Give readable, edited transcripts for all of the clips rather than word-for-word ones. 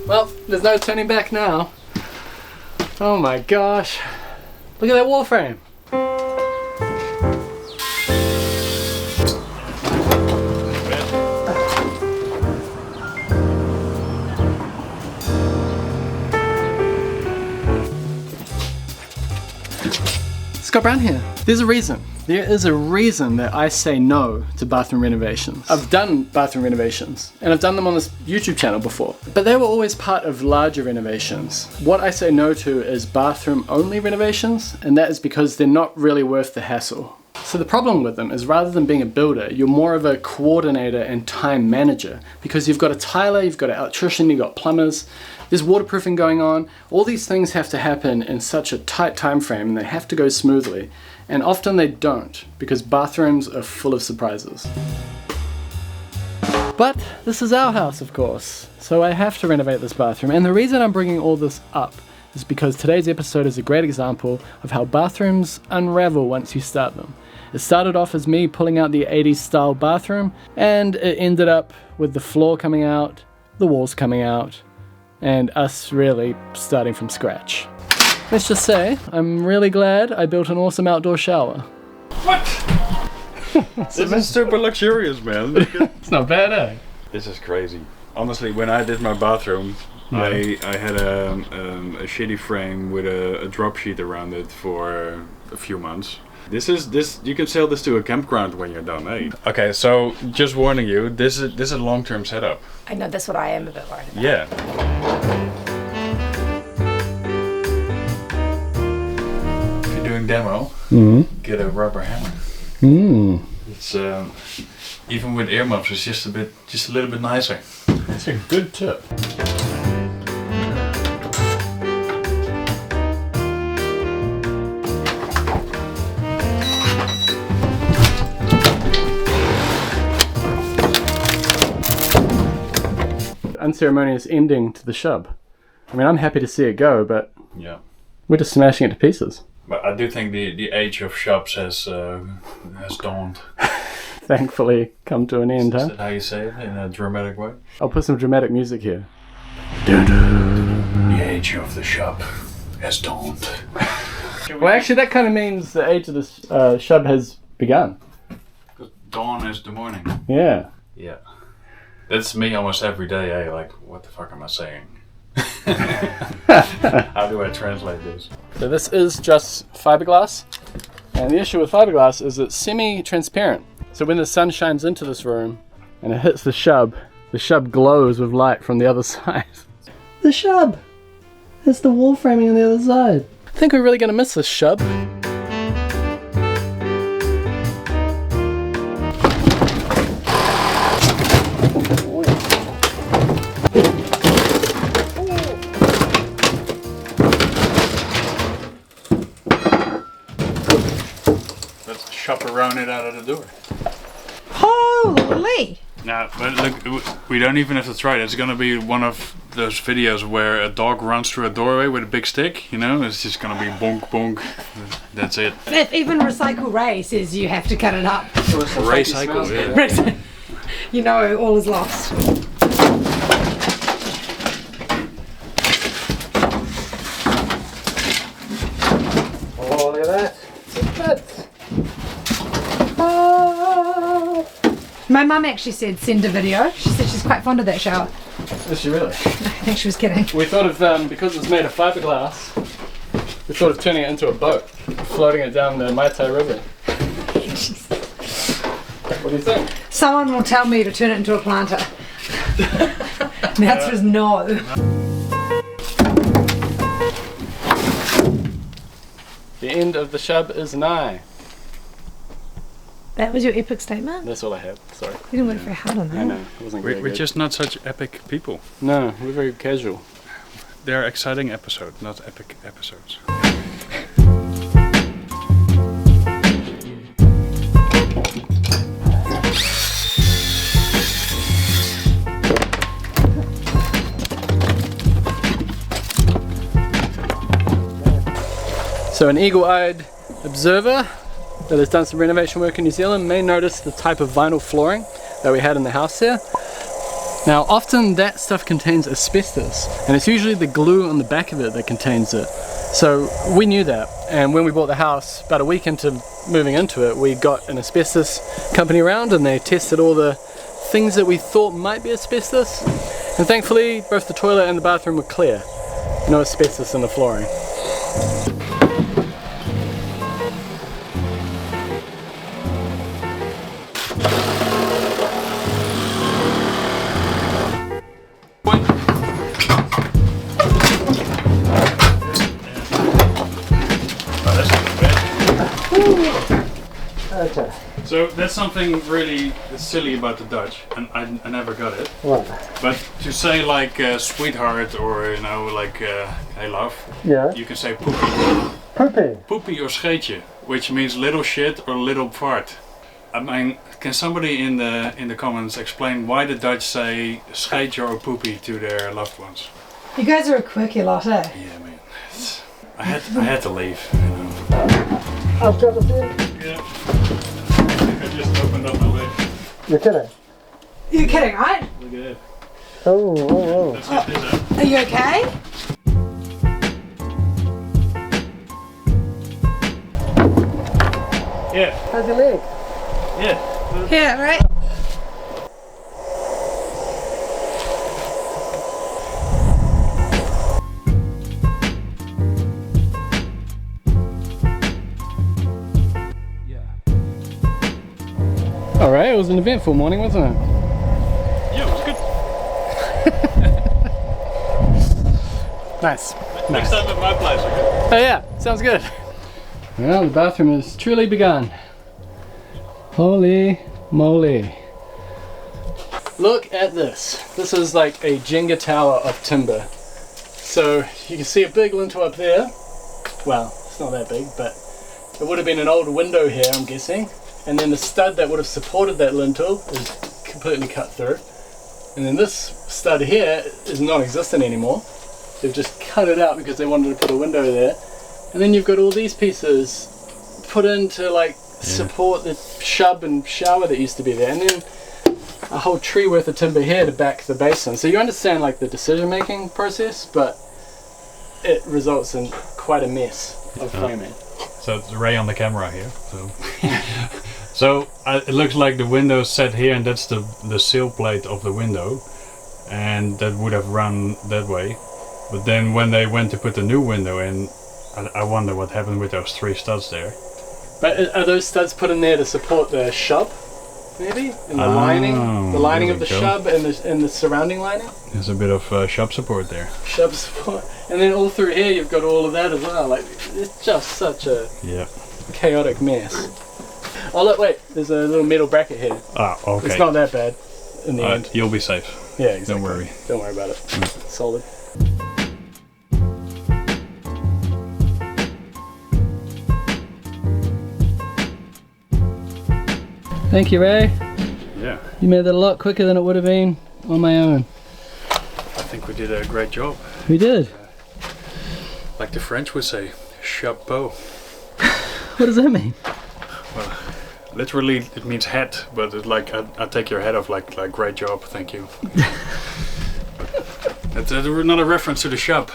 Well, there's no turning back now. Oh my gosh. Look at that wall frame. Scott Brown here. There's a reason. There is a reason that I say no to bathroom renovations. I've done bathroom renovations, and I've done them on this YouTube channel before, but they were always part of larger renovations. What I say no to is bathroom only renovations, and that is because they're not really worth the hassle. So the problem with them is, rather than being a builder, you're more of a coordinator and time manager, because you've got a tiler, you've got an electrician, you've got plumbers, there's waterproofing going on. All these things have to happen in such a tight time frame, and they have to go smoothly. And often they don't, because bathrooms are full of surprises. But this is our house, of course, so I have to renovate this bathroom. And the reason I'm bringing all this up is because today's episode is a great example of how bathrooms unravel once you start them. It started off as me pulling out the 80s style bathroom, and it ended up with the floor coming out, the walls coming out, and us really starting from scratch. Let's just say, I'm really glad I built an awesome outdoor shower. What? This is super luxurious, man. It's not bad, eh? This is crazy. Honestly, when I did my bathroom, Yeah. I had a shitty frame with a drop sheet around it for a few months. This you can sell this to a campground when you're done, eh? Okay, so just warning you, this is a long-term setup. I know, that's what I am a bit worried about. Yeah. If you're doing demo, get a rubber hammer. It's even with earmuffs, it's just a little bit nicer. That's a good tip. Unceremonious ending to the shub. I mean, I'm happy to see it go, but Yeah. we're just smashing it to pieces. But I do think the age of shops has dawned. Thankfully, come to an end, Is huh? that how you say it in a dramatic way? I'll put some dramatic music here. The age of the shop has dawned. Well, actually, that kind of means the age of this shub has begun. Because dawn is the morning. Yeah. Yeah. That's me almost every day, eh? Like, what the fuck am I saying? How do I translate this? So this is just fiberglass, and the issue with fiberglass is it's semi-transparent. So when the sun shines into this room and it hits the shub glows with light from the other side. The shub! It's the wall framing on the other side. I think we're really going to miss this shub. Let's shop around it out of the door. Holy! Now, but look, we don't even have to try it. It's gonna be one of those videos where a dog runs through a doorway with a big stick, you know? It's just gonna be bonk, bonk. That's it. If even Recycle Ray says you have to cut it up, Recycle, yeah. you know all is lost. Oh, look at that. My mum actually said send a video. She said she's quite fond of that shower. Is she really? I think she was kidding. We thought of, because it's made of fiberglass, we thought of turning it into a boat, floating it down the Imitate River. What do you think? Someone will tell me to turn it into a planter. The answer is no. The end of the shub is nigh. That was your epic statement? That's all I had. Sorry. You didn't work very hard on that. I know. It wasn't very We're good. just not such epic people. No, we're very casual. They're exciting episodes, not epic episodes. So an eagle-eyed observer that has done some renovation work in New Zealand may notice the type of vinyl flooring that we had in the house here. Now often that stuff contains asbestos, and it's usually the glue on the back of it that contains it. So we knew that, and when we bought the house, about a week into moving into it, we got an asbestos company around and they tested all the things that we thought might be asbestos, and thankfully both the toilet and the bathroom were clear. No asbestos in the flooring. Okay. So that's something really silly about the Dutch, and I never got it. What? But to say like sweetheart or you know like hey love, Yeah. you can say poepie. Poopy. Poepie or scheetje, which means little shit or little fart. I mean, can somebody in the comments explain why the Dutch say scheetje or poepie to their loved ones? You guys are a quirky lot, eh? Yeah, man. I had to leave. You know. I've got the thing. Yeah. I just opened up my lid. You're kidding? You're kidding, right? Look at it. Oh. Let's get this out. Are you okay? Yeah. How's your leg? Yeah. Yeah, right? Alright, it was an eventful morning, wasn't it? Yeah, it was good. Nice. Next time at my place, okay? Oh yeah, sounds good. Well, the bathroom has truly begun. Holy moly. Look at this. This is like a Jenga tower of timber. So you can see a big lintel up there. Well, it's not that big, but it would have been an old window here, I'm guessing. And then the stud that would have supported that lintel is completely cut through. And then this stud here is non-existent anymore. They've just cut it out because they wanted to put a window there. And then you've got all these pieces put in to like support the shub and shower that used to be there. And then a whole tree worth of timber here to back the basin. So you understand like the decision making process, but it results in quite a mess of framing. So it's Ray on the camera here. So, it looks like the window's set here, and that's the sill plate of the window, and that would have run that way. But then when they went to put the new window in, I wonder what happened with those 3 studs there. But are those studs put in there to support the shub, maybe? And the lining of the shub and the surrounding lining? There's a bit of shub support there. Shub support. And then all through here you've got all of that as well. Like, it's just such a chaotic mess. Oh look, wait, there's a little metal bracket here. Ah, okay. It's not that bad in the end. You'll be safe. Yeah, exactly. Don't worry. Don't worry about it. Solid. Thank you, Ray. Yeah. You made that a lot quicker than it would have been on my own. I think we did a great job. We did. Like the French would say, chapeau. What does that mean? Well, literally it means hat, but it's like I take your head off like great job, thank you. That's not a reference to the shop.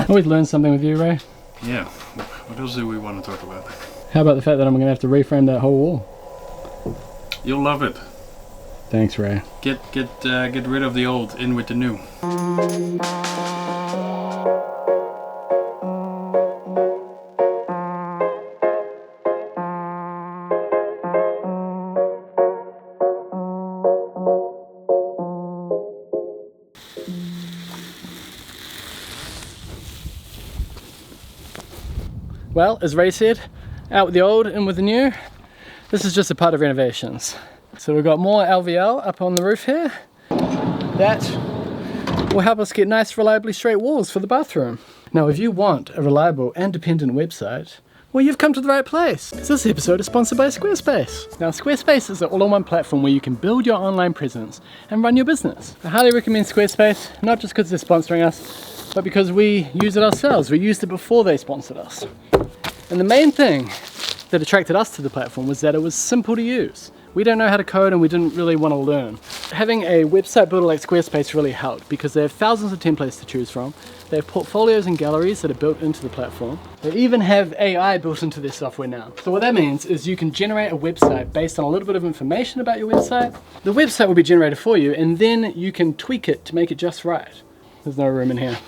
Always learn something with you, Ray. Yeah. What else do we want to talk about? How about the fact that I'm going to have to reframe that whole wall? You'll love it. Thanks, Ray. Get rid of the old, in with the new. Well, as Ray said, out with the old, in with the new. This is just a part of renovations. So we've got more LVL up on the roof here. That will help us get nice, reliably straight walls for the bathroom. Now, if you want a reliable and dependent website, well, you've come to the right place. This episode is sponsored by Squarespace. Now, Squarespace is an all-in-one platform where you can build your online presence and run your business. I highly recommend Squarespace, not just because they're sponsoring us, but because we use it ourselves. We used it before they sponsored us. And the main thing that attracted us to the platform was that it was simple to use. we don't know how to code and we didn't really want to learn. Having a website builder like Squarespace really helped because they have thousands of templates to choose from. They have portfolios and galleries that are built into the platform. They even have AI built into their software now. So what that means is you can generate a website based on a little bit of information about your website. The website will be generated for you and then you can tweak it to make it just right. There's no room in here.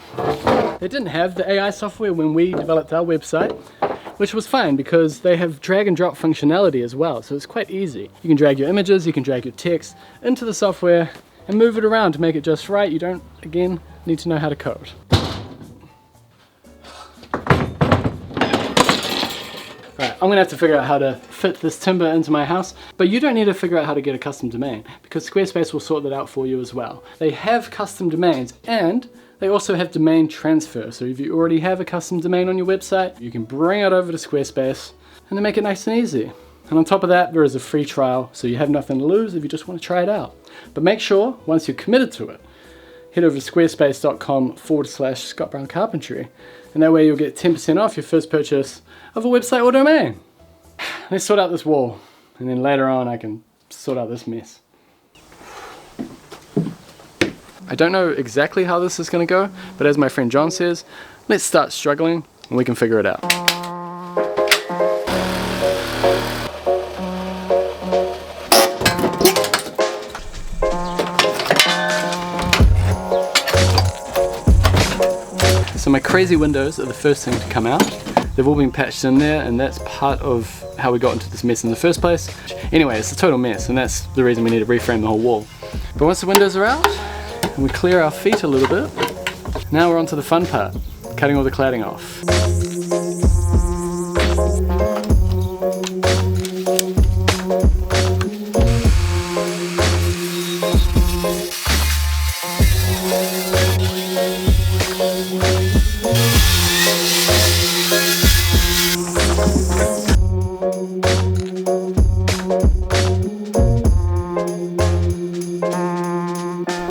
They didn't have the AI software when we developed our website, which was fine because they have drag and drop functionality as well, so it's quite easy. You can drag your images, you can drag your text into the software and move it around to make it just right. You don't, again, need to know how to code. Alright, I'm gonna have to figure out how to fit this timber into my house, but you don't need to figure out how to get a custom domain because Squarespace will sort that out for you as well. They have custom domains and they also have domain transfer, so if you already have a custom domain on your website, you can bring it over to Squarespace and then make it nice and easy. And on top of that, there is a free trial, so you have nothing to lose if you just want to try it out. But make sure, once you're committed to it, head over to squarespace.com/Scott Brown Carpentry, and that way you'll get 10% off your first purchase of a website or domain. Let's sort out this wall, and then later on I can sort out this mess. I don't know exactly how this is going to go, but as my friend John says, let's start struggling and we can figure it out. So my crazy windows are the first thing to come out. They've all been patched in there and that's part of how we got into this mess in the first place. Anyway, it's a total mess and that's the reason we need to reframe the whole wall. But once the windows are out, and we clear our feet a little bit, now we're on to the fun part, cutting all the cladding off.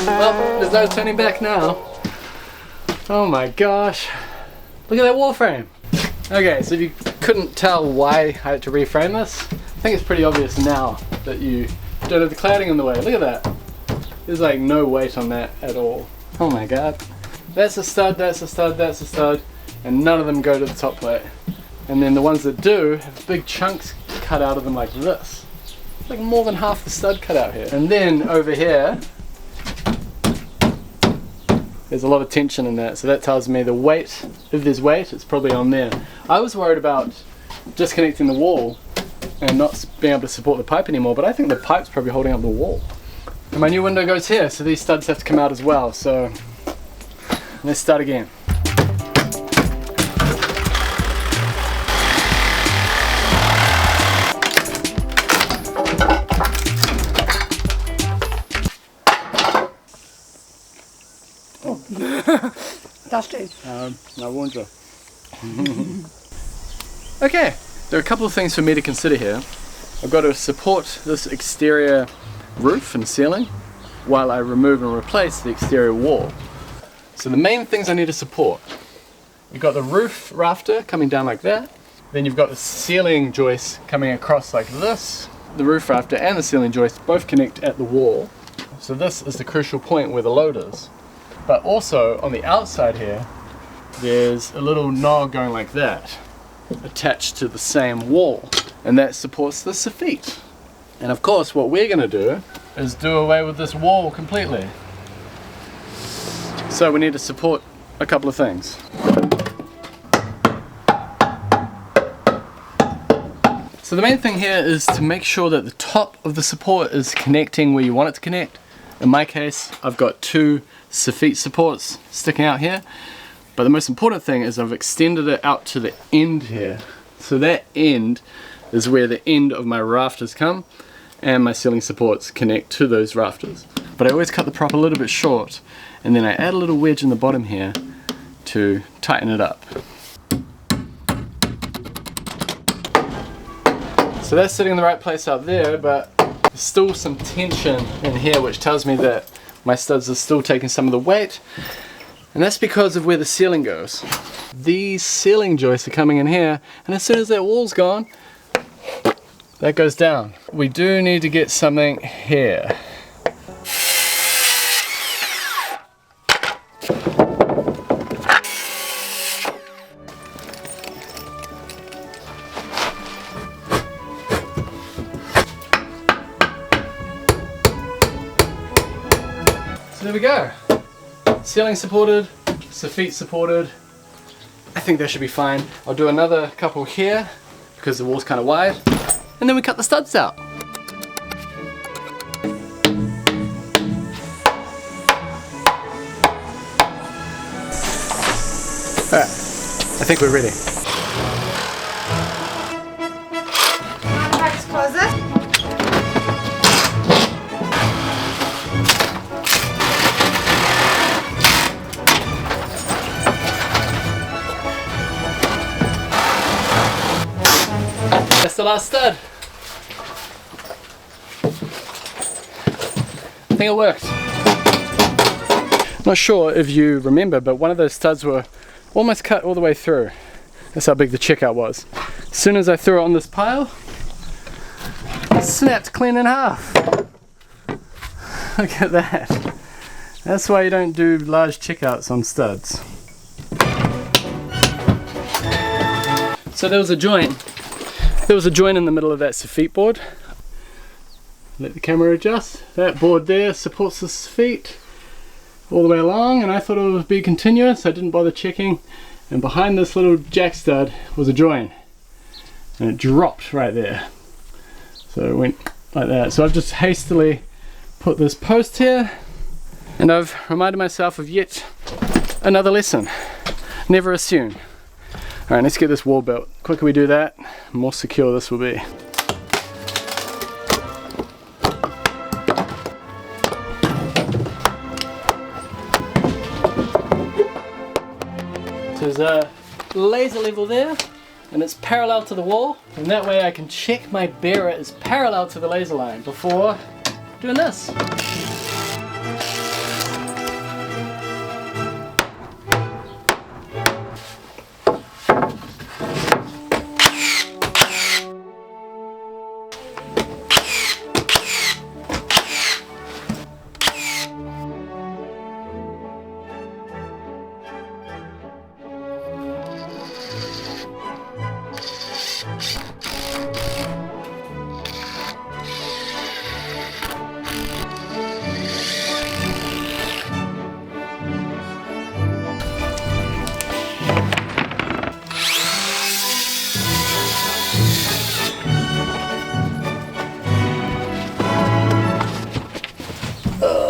Well, there's no turning back now. Oh my gosh. Look at that wall frame. Okay, so if you couldn't tell why I had to reframe this, I think it's pretty obvious now that you don't have the cladding in the way. Look at that. There's like no weight on that at all. Oh my god. That's a stud, that's a stud, that's a stud, and none of them go to the top plate. And then the ones that do have big chunks cut out of them like this. Like more than half the stud cut out here. And then over here, there's a lot of tension in that, so that tells me the weight, if there's weight, it's probably on there. I was worried about disconnecting the wall and not being able to support the pipe anymore, but I think the pipe's probably holding up the wall. And my new window goes here, so these studs have to come out as well, so let's start again. Dusty. I warned you. Okay, there are a couple of things for me to consider here. I've got to support this exterior roof and ceiling while I remove and replace the exterior wall. So the main things I need to support, you've got the roof rafter coming down like that, then you've got the ceiling joist coming across like this. The roof rafter and the ceiling joist both connect at the wall. So this is the crucial point where the load is. But also on the outside here, there's a little nog going like that, attached to the same wall, and that supports the soffit. And of course what we're going to do is do away with this wall completely. So we need to support a couple of things. So the main thing here is to make sure that the top of the support is connecting where you want it to connect. In my case, I've got two soffit supports sticking out here, but the most important thing is I've extended it out to the end here. So that end is where the end of my rafters come, and my ceiling supports connect to those rafters. But I always cut the prop a little bit short, and then I add a little wedge in the bottom here to tighten it up. So that's sitting in the right place out there, but there's still some tension in here, which tells me that my studs are still taking some of the weight, and that's because of where the ceiling goes. These ceiling joists are coming in here, and as soon as that wall's gone, that goes down. We do need to get something here. So there we go. Ceiling supported, feet supported. I think that should be fine. I'll do another couple here because the wall's kind of wide. And then we cut the studs out. Alright, I think we're ready. Contracts closet. That's the last stud. I think it worked. Not sure if you remember, but one of those studs were almost cut all the way through. That's how big the checkout was. As soon as I threw it on this pile, it snapped clean in half. Look at that. That's why you don't do large checkouts on studs. So there was a joint. There was a joint in the middle of that feet board. Let the camera adjust. That board there supports the feet all the way along, and I thought it would be continuous. I didn't bother checking. And behind this little jack stud was a joint, and it dropped right there. So it went like that. So I've just hastily put this post here, and I've reminded myself of yet another lesson. Never assume. Alright, let's get this wall built. The quicker we do that, the more secure this will be. So there's a laser level there, and it's parallel to the wall, and that way I can check my bearer is parallel to the laser line before doing this.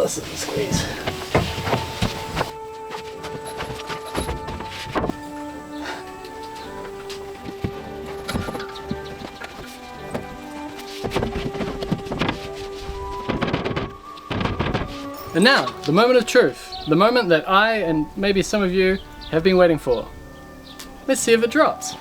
Squeeze. And now, the moment of truth. The moment that I, and maybe some of you, have been waiting for. Let's see if it drops.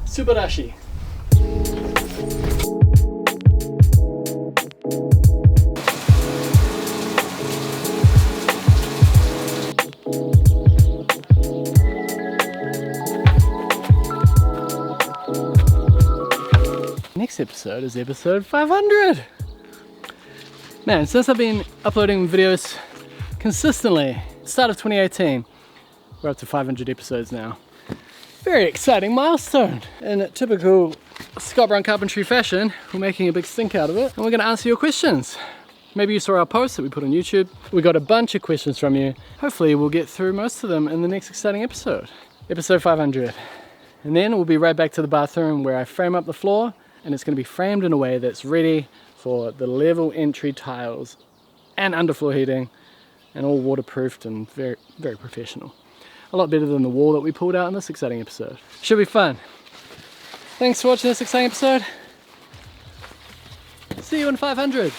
Subarashi. Next episode is episode 500. Man, since I've been uploading videos consistently, start of 2018, we're up to 500 episodes now. Very exciting milestone. In typical Scott Brown Carpentry fashion, we're making a big stink out of it, and we're going to answer your questions. Maybe you saw our post that we put on YouTube. We got a bunch of questions from you. Hopefully we'll get through most of them in the next exciting episode. Episode 500. And then we'll be right back to the bathroom where I frame up the floor, and it's going to be framed in a way that's ready for the level entry tiles and underfloor heating, and all waterproofed and very, very professional. A lot better than the wall that we pulled out in this exciting episode. Should be fun. Thanks for watching this exciting episode. See you in 500.